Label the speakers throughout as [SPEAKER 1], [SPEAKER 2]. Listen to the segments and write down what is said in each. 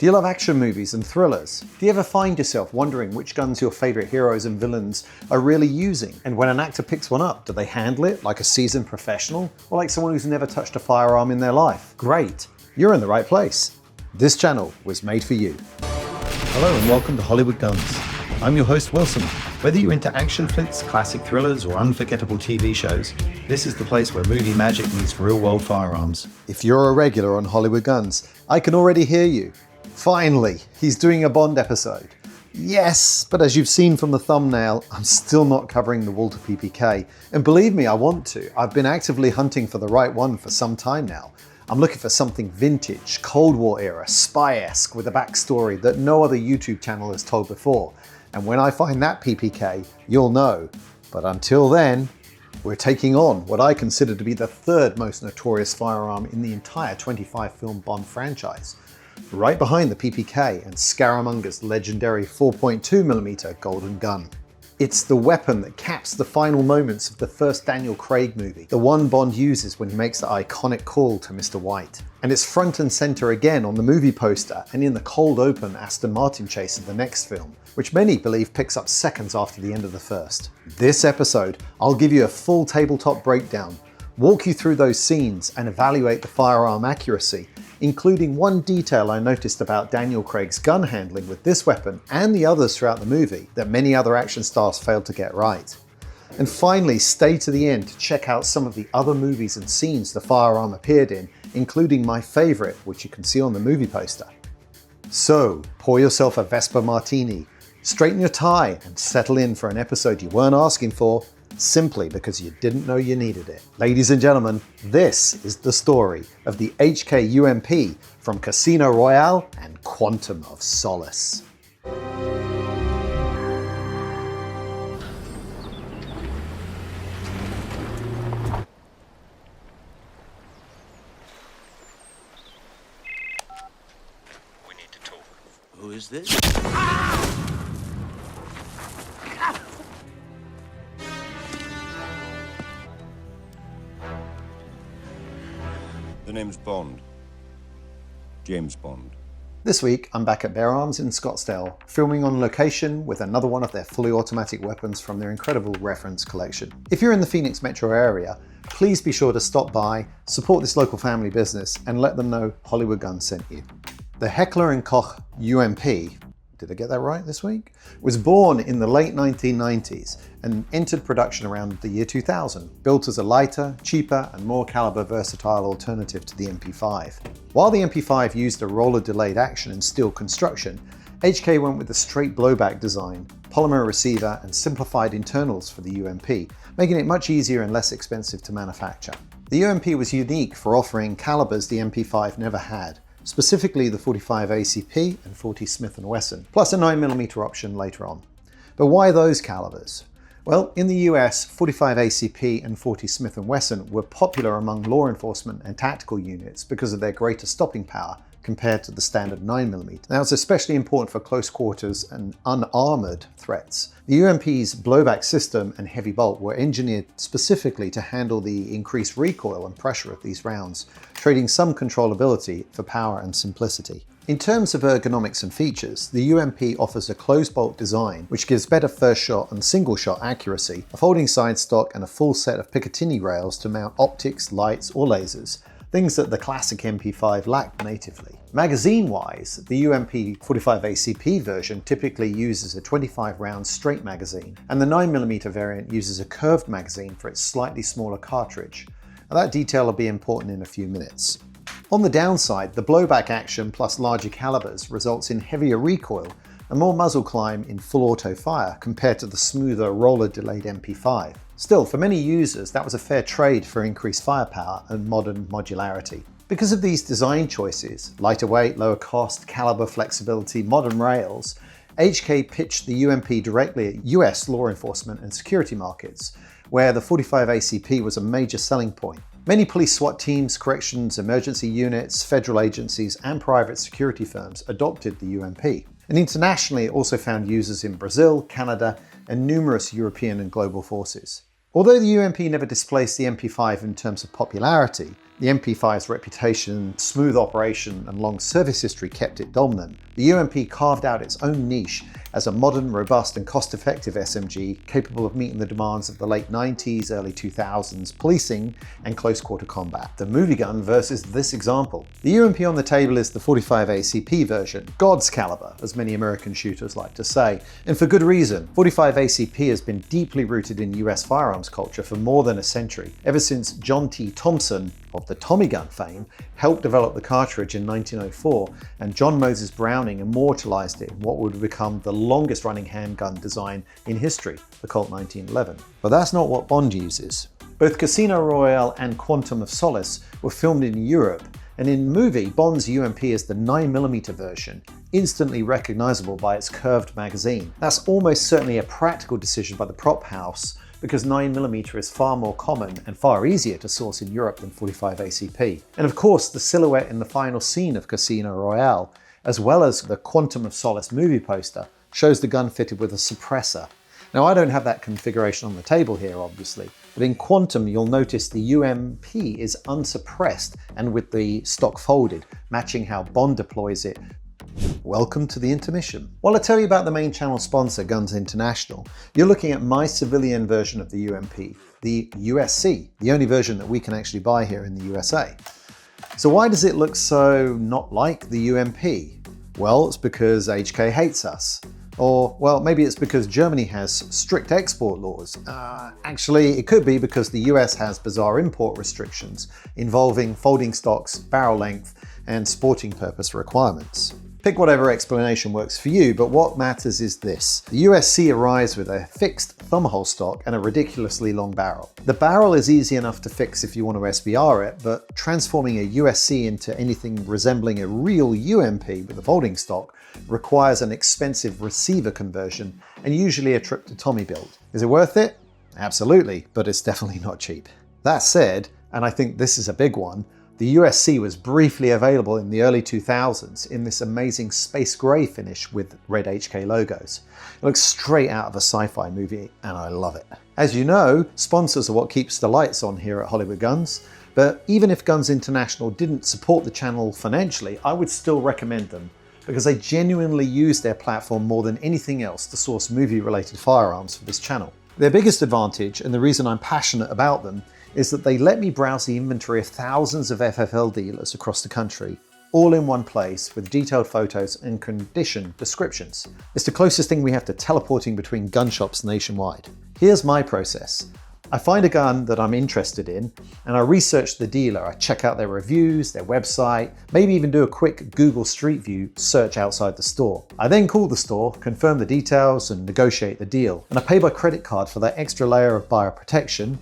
[SPEAKER 1] Do you love action movies and thrillers? Do you ever find yourself wondering which guns your favourite heroes and villains are really using? And when an actor picks one up, do they handle it like a seasoned professional or like someone who's never touched a firearm in their life? Great, you're in the right place. This channel was made for you.
[SPEAKER 2] Hello and welcome to Hollywood Guns. I'm your host Wilson. Whether you're into action flicks, classic thrillers, or unforgettable TV shows, this is the place where movie magic meets real-world firearms.
[SPEAKER 1] If you're a regular on Hollywood Guns, I can already hear you. Finally, he's doing a Bond episode. Yes, but as you've seen from the thumbnail, I'm still not covering the Walter PPK. And believe me, I want to. I've been actively hunting for the right one for some time now. I'm looking for something vintage, Cold War era, spy-esque with a backstory that no other YouTube channel has told before. And when I find that PPK, you'll know. But until then, we're taking on what I consider to be the third most notorious firearm in the entire 25-film Bond franchise. Right behind the PPK and Scaramanga's legendary 4.2mm Golden Gun. It's the weapon that caps the final moments of the first Daniel Craig movie, the one Bond uses when he makes the iconic call to Mr. White. And it's front and center again on the movie poster and in the cold open Aston Martin chase of the next film, which many believe picks up seconds after the end of the first. This episode, I'll give you a full tabletop breakdown, walk you through those scenes and evaluate the firearm accuracy, including one detail I noticed about Daniel Craig's gun handling with this weapon and the others throughout the movie that many other action stars failed to get right. And finally, stay to the end to check out some of the other movies and scenes the firearm appeared in, including my favourite, which you can see on the movie poster. So, pour yourself a Vespa Martini, straighten your tie and settle in for an episode you weren't asking for, simply because you didn't know you needed it. Ladies and gentlemen, this is the story of the HK UMP from Casino Royale and Quantum of Solace.
[SPEAKER 3] We need to talk.
[SPEAKER 4] Who is this?
[SPEAKER 5] The name's Bond. James Bond.
[SPEAKER 1] This week, I'm back at Bear Arms in Scottsdale, filming on location with another one of their fully automatic weapons from their incredible reference collection. If you're in the Phoenix metro area, please be sure to stop by, support this local family business, and let them know Hollywood Guns sent you. The Heckler and Koch UMP, did I get that right this week? Was born in the late 1990s and entered production around the year 2000, built as a lighter, cheaper, and more caliber versatile alternative to the MP5. While the MP5 used a roller delayed action and steel construction, HK went with a straight blowback design, polymer receiver, and simplified internals for the UMP, making it much easier and less expensive to manufacture. The UMP was unique for offering calibers the MP5 never had, specifically the 45 ACP and 40 Smith & Wesson, plus a 9mm option later on. But why those calibers? Well, in the US, 45 ACP and 40 Smith & Wesson were popular among law enforcement and tactical units because of their greater stopping power compared to the standard 9mm. Now, it's especially important for close quarters and unarmored threats. The UMP's blowback system and heavy bolt were engineered specifically to handle the increased recoil and pressure of these rounds, trading some controllability for power and simplicity. In terms of ergonomics and features, the UMP offers a closed bolt design which gives better first shot and single shot accuracy, a folding side stock and a full set of Picatinny rails to mount optics, lights or lasers, things that the classic MP5 lacked natively. Magazine-wise, the UMP 45 ACP version typically uses a 25 round straight magazine, and the 9mm variant uses a curved magazine for its slightly smaller cartridge. Now, that detail will be important in a few minutes. On the downside, the blowback action plus larger calibers results in heavier recoil and more muzzle climb in full auto fire compared to the smoother roller delayed MP5. Still, for many users, that was a fair trade for increased firepower and modern modularity. Because of these design choices, lighter weight, lower cost, caliber flexibility, modern rails, HK pitched the UMP directly at US law enforcement and security markets, where the 45 ACP was a major selling point. Many police SWAT teams, corrections, emergency units, federal agencies, and private security firms adopted the UMP. And internationally, it also found users in Brazil, Canada, and numerous European and global forces. Although the UMP never displaced the MP5 in terms of popularity, The MP5's reputation, smooth operation, and long service history kept it dominant. The UMP carved out its own niche as a modern, robust, and cost-effective SMG capable of meeting the demands of the late 90s, early 2000s policing and close-quarter combat. The movie gun versus this example. The UMP on the table is the 45 ACP version, God's caliber, as many American shooters like to say, and for good reason. 45 ACP has been deeply rooted in US firearms culture for more than a century, ever since John T. Thompson, of the Tommy gun fame, helped develop the cartridge in 1904, and John Moses Browning immortalized it in what would become the longest running handgun design in history, the Colt 1911. But that's not what Bond uses. Both Casino Royale and Quantum of Solace were filmed in Europe, and in the movie, Bond's UMP is the 9mm version, instantly recognizable by its curved magazine. That's almost certainly a practical decision by the prop house, because 9mm is far more common and far easier to source in Europe than 45 ACP. And of course, the silhouette in the final scene of Casino Royale, as well as the Quantum of Solace movie poster, shows the gun fitted with a suppressor. Now, I don't have that configuration on the table here, obviously, but in Quantum, you'll notice the UMP is unsuppressed and with the stock folded, matching how Bond deploys it. Welcome to the intermission. While I tell you about the main channel sponsor, Guns International, you're looking at my civilian version of the UMP, the USC, the only version that we can actually buy here in the USA. So why does it look so not like the UMP? Well, it's because HK hates us. Or, well, maybe it's because Germany has strict export laws. Actually, it could be because the US has bizarre import restrictions involving folding stocks, barrel length, and sporting purpose requirements. Pick whatever explanation works for you, but what matters is this. The USC arrives with a fixed thumbhole stock and a ridiculously long barrel. The barrel is easy enough to fix if you want to SBR it, but transforming a USC into anything resembling a real UMP with a folding stock requires an expensive receiver conversion and usually a trip to Tommy build. Is it worth it? Absolutely, but it's definitely not cheap. That said, and I think this is a big one, the USC was briefly available in the early 2000s in this amazing space grey finish with red HK logos. It looks straight out of a sci-fi movie and I love it. As you know, sponsors are what keeps the lights on here at Hollywood Guns, but even if Guns International didn't support the channel financially, I would still recommend them because they genuinely use their platform more than anything else to source movie-related firearms for this channel. Their biggest advantage, and the reason I'm passionate about them, is that they let me browse the inventory of thousands of FFL dealers across the country, all in one place with detailed photos and condition descriptions. It's the closest thing we have to teleporting between gun shops nationwide. Here's my process. I find a gun that I'm interested in and I research the dealer. I check out their reviews, their website, maybe even do a quick Google Street View search outside the store. I then call the store, confirm the details and negotiate the deal. And I pay by credit card for that extra layer of buyer protection.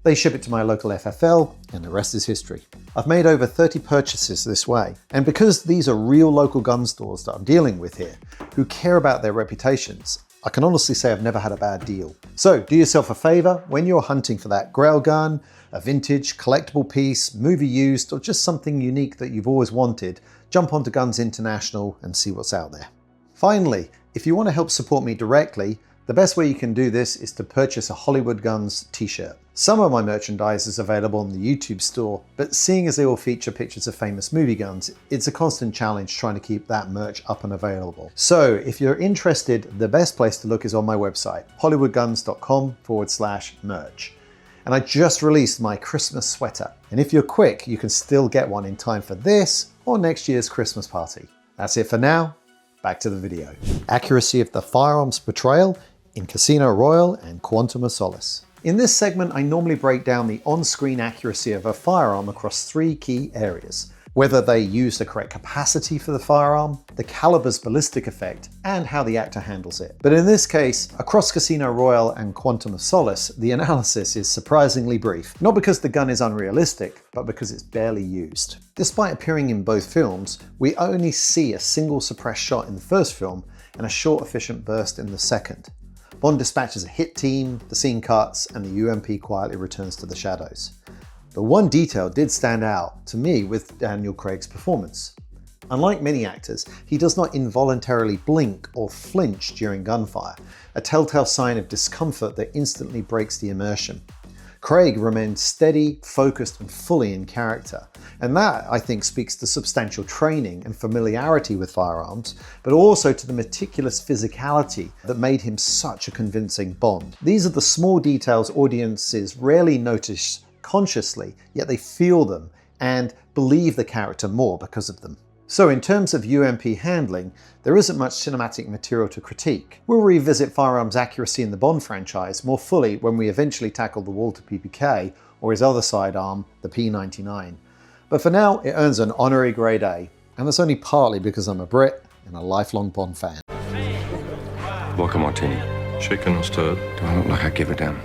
[SPEAKER 1] They ship it to my local FFL, and the rest is history. I've made over 30 purchases this way, and because these are real local gun stores that I'm dealing with here, who care about their reputations, I can honestly say I've never had a bad deal. So do yourself a favor when you're hunting for that grail gun, a vintage, collectible piece, movie used, or just something unique that you've always wanted, jump onto Guns International and see what's out there. Finally, if you want to help support me directly, the best way you can do this is to purchase a Hollywood Guns t-shirt. Some of my merchandise is available on the YouTube store, but seeing as they all feature pictures of famous movie guns, it's a constant challenge trying to keep that merch up and available. So if you're interested, the best place to look is on my website, hollywoodguns.com/merch. And I just released my Christmas sweater. And if you're quick, you can still get one in time for this or next year's Christmas party. That's it for now. Back to the video. Accuracy of the firearms portrayal in Casino Royale and Quantum of Solace. In this segment, I normally break down the on-screen accuracy of a firearm across three key areas: whether they use the correct capacity for the firearm, the caliber's ballistic effect, and how the actor handles it. But in this case, across Casino Royale and Quantum of Solace, the analysis is surprisingly brief. Not because the gun is unrealistic, but because it's barely used. Despite appearing in both films, we only see a single suppressed shot in the first film and a short efficient burst in the second. Bond dispatches a hit team, the scene cuts, and the UMP quietly returns to the shadows. But one detail did stand out to me with Daniel Craig's performance. Unlike many actors, he does not involuntarily blink or flinch during gunfire, a telltale sign of discomfort that instantly breaks the immersion. Craig remains steady, focused, and fully in character. And that, I think, speaks to substantial training and familiarity with firearms, but also to the meticulous physicality that made him such a convincing Bond. These are the small details audiences rarely notice consciously, yet they feel them and believe the character more because of them. So in terms of UMP handling, there isn't much cinematic material to critique. We'll revisit Firearms' accuracy in the Bond franchise more fully when we eventually tackle the Walter PPK or his other sidearm, the P99. But for now, it earns an honorary grade A, and that's only partly because I'm a Brit and a lifelong Bond fan.
[SPEAKER 5] Vodka martini.
[SPEAKER 3] Shaken and stirred.
[SPEAKER 5] Do I look like I give a damn?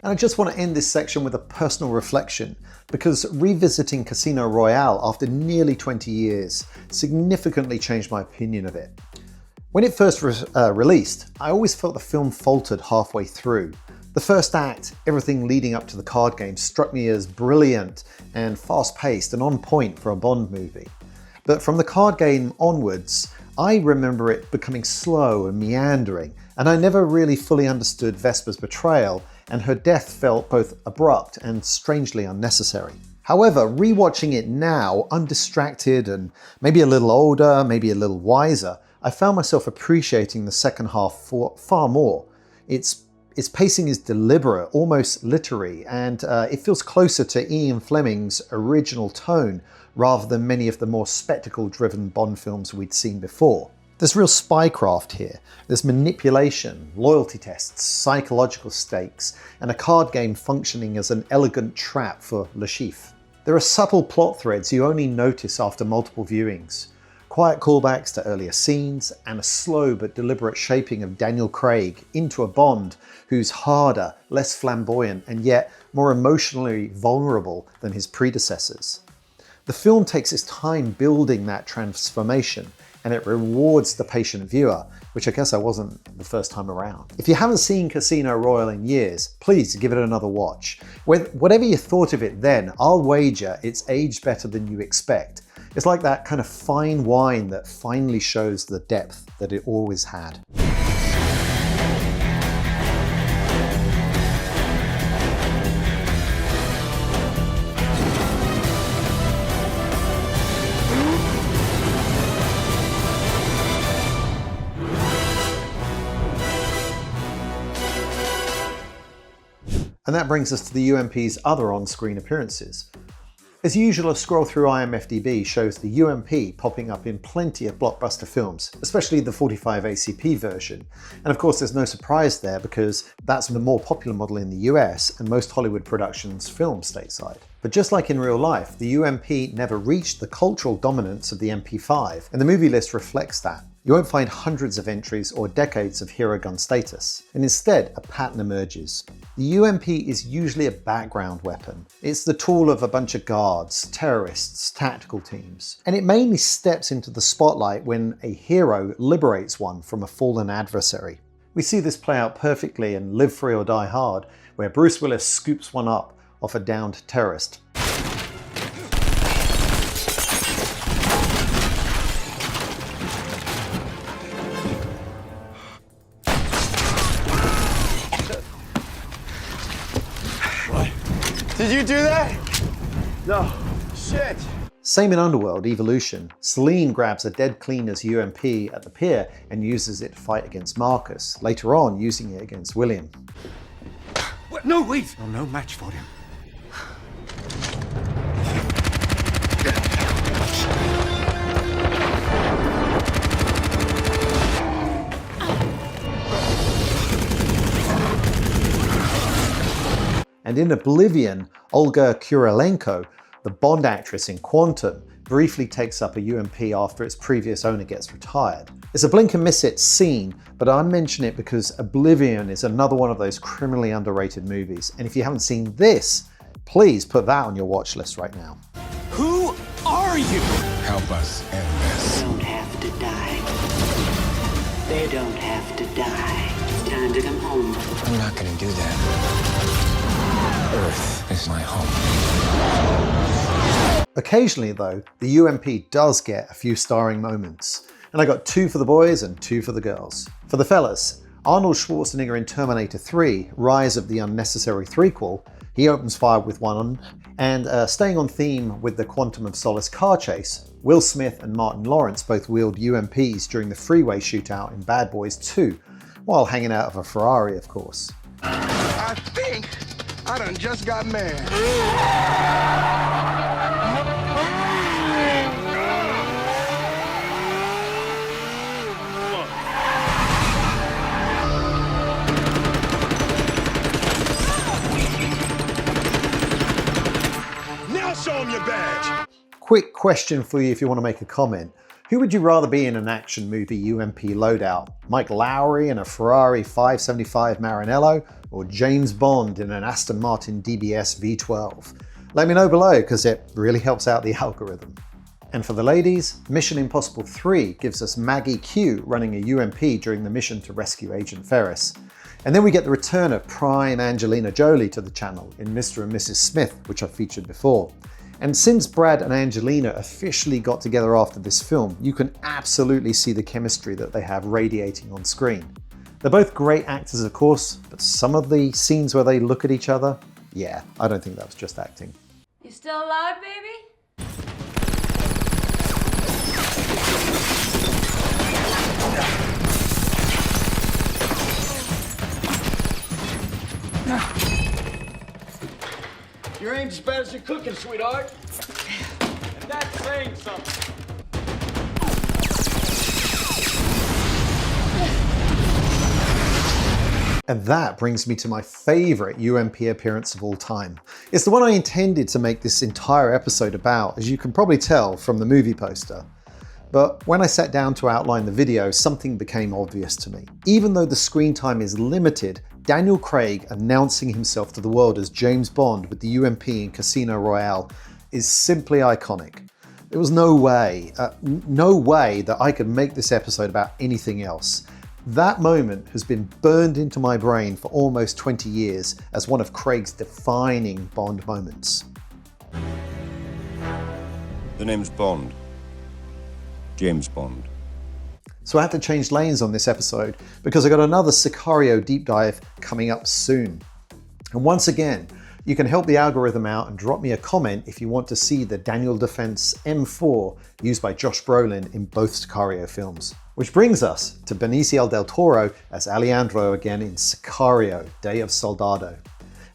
[SPEAKER 1] And I just want to end this section with a personal reflection, because revisiting Casino Royale after nearly 20 years significantly changed my opinion of it. When it first released, I always felt the film faltered halfway through. The first act, everything leading up to the card game, struck me as brilliant and fast-paced and on point for a Bond movie. But from the card game onwards, I remember it becoming slow and meandering, and I never really fully understood Vesper's betrayal, and her death felt both abrupt and strangely unnecessary. However, rewatching it now, undistracted and maybe a little older, maybe a little wiser, I found myself appreciating the second half far more. Its pacing is deliberate, almost literary, and it feels closer to Ian Fleming's original tone rather than many of the more spectacle-driven Bond films we'd seen before. There's real spycraft here. There's manipulation, loyalty tests, psychological stakes, and a card game functioning as an elegant trap for Le Chiffre. There are subtle plot threads you only notice after multiple viewings. Quiet callbacks to earlier scenes, and a slow but deliberate shaping of Daniel Craig into a Bond who's harder, less flamboyant, and yet more emotionally vulnerable than his predecessors. The film takes its time building that transformation, and it rewards the patient viewer, which I guess I wasn't the first time around. If you haven't seen Casino Royale in years, please give it another watch. Whatever you thought of it then, I'll wager it's aged better than you expect. It's like that kind of fine wine that finally shows the depth that it always had. And that brings us to the UMP's other on-screen appearances. As usual, a scroll through IMFDB shows the UMP popping up in plenty of blockbuster films, especially the 45 ACP version. And of course there's no surprise there because that's the more popular model in the US and most Hollywood productions film stateside. But just like in real life, the UMP never reached the cultural dominance of the MP5, and the movie list reflects that. You won't find hundreds of entries or decades of hero gun status, and instead a pattern emerges. The UMP is usually a background weapon. It's the tool of a bunch of guards, terrorists, tactical teams, and it mainly steps into the spotlight when a hero liberates one from a fallen adversary. We see this play out perfectly in Live Free or Die Hard, where Bruce Willis scoops one up off a downed terrorist.
[SPEAKER 4] Did you do that? No. Shit.
[SPEAKER 1] Same in Underworld Evolution. Celine grabs a dead cleaner's UMP at the pier and uses it to fight against Marcus, later on using it against William.
[SPEAKER 4] What? No, wait! I'm no match for him.
[SPEAKER 1] And in Oblivion, Olga Kurylenko, the Bond actress in Quantum, briefly takes up a UMP after its previous owner gets retired. It's a blink and miss it scene, but I mention it because Oblivion is another one of those criminally underrated movies, and if you haven't seen this, please put that on your watch list right now.
[SPEAKER 4] Who are you?
[SPEAKER 5] Help us end this.
[SPEAKER 6] Don't have to die. They don't have to die. It's time to come home.
[SPEAKER 5] I'm not gonna do that. Earth is my home.
[SPEAKER 1] Occasionally though, the UMP does get a few starring moments, and I got 2 for the boys and 2 for the girls. For the fellas, Arnold Schwarzenegger in Terminator 3, Rise of the Unnecessary Threequel, he opens fire with one, and staying on theme with the Quantum of Solace car chase, Will Smith and Martin Lawrence both wield UMPs during the freeway shootout in Bad Boys 2, while hanging out of a Ferrari, of course.
[SPEAKER 4] I think I done just got mad.
[SPEAKER 7] Now show him your badge.
[SPEAKER 1] Quick question for you if you want to make a comment. Who would you rather be in an action movie UMP loadout? Mike Lowry in a Ferrari 575 Maranello, or James Bond in an Aston Martin DBS V12? Let me know below because it really helps out the algorithm. And for the ladies, Mission Impossible 3 gives us Maggie Q running a UMP during the mission to rescue Agent Ferris. And then we get the return of prime Angelina Jolie to the channel in Mr. and Mrs. Smith, which I've featured before. And since Brad and Angelina officially got together after this film, you can absolutely see the chemistry that they have radiating on screen. They're both great actors, of course, but some of the scenes where they look at each other, yeah, I don't think that was just acting.
[SPEAKER 8] You still alive, baby?
[SPEAKER 7] Your aim's as bad as your cooking, sweetheart. And that's saying something.
[SPEAKER 1] And that brings me to my favorite UMP appearance of all time. It's the one I intended to make this entire episode about, as you can probably tell from the movie poster. But when I sat down to outline the video, something became obvious to me. Even though the screen time is limited, Daniel Craig announcing himself to the world as James Bond with the UMP in Casino Royale is simply iconic. There was no way that I could make this episode about anything else. That moment has been burned into my brain for almost 20 years as one of Craig's defining Bond moments.
[SPEAKER 9] The name's Bond. James Bond.
[SPEAKER 1] So I had to change lanes on this episode because I got another Sicario deep dive coming up soon. And once again, you can help the algorithm out and drop me a comment if you want to see the Daniel Defense M4 used by Josh Brolin in both Sicario films. Which brings us to Benicio del Toro as Alejandro again in Sicario, Day of Soldado.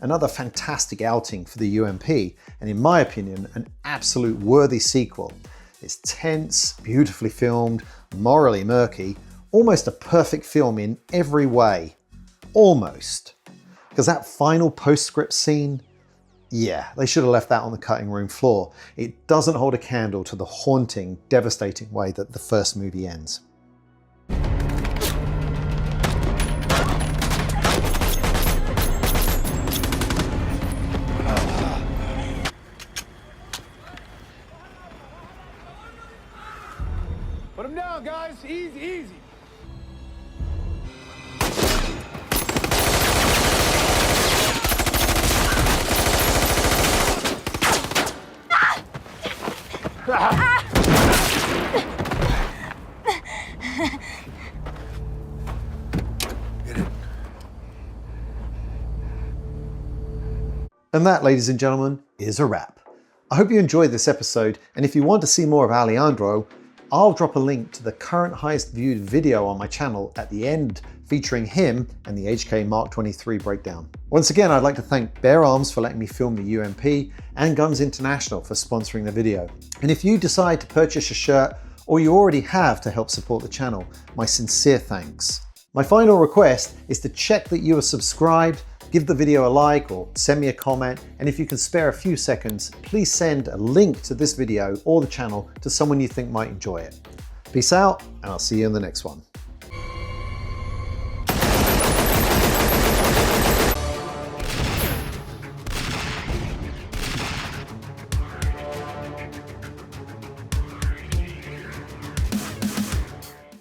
[SPEAKER 1] Another fantastic outing for the UMP, and in my opinion, an absolute worthy sequel. It's tense, beautifully filmed, morally murky, almost a perfect film in every way. Almost. Because that final postscript scene, yeah, they should have left that on the cutting room floor. It doesn't hold a candle to the haunting, devastating way that the first movie ends.
[SPEAKER 4] Put him down, guys. Easy, easy.
[SPEAKER 1] And that, ladies and gentlemen, is a wrap. I hope you enjoyed this episode, and if you want to see more of Alejandro, I'll drop a link to the current highest viewed video on my channel at the end, featuring him and the HK Mark 23 breakdown. Once again, I'd like to thank Bear Arms for letting me film the UMP and Guns International for sponsoring the video. And if you decide to purchase a shirt, or you already have to help support the channel, my sincere thanks. My final request is to check that you are subscribed, give the video a like or send me a comment, and if you can spare a few seconds, please send a link to this video or the channel to someone you think might enjoy it. Peace out, and I'll see you in the next one.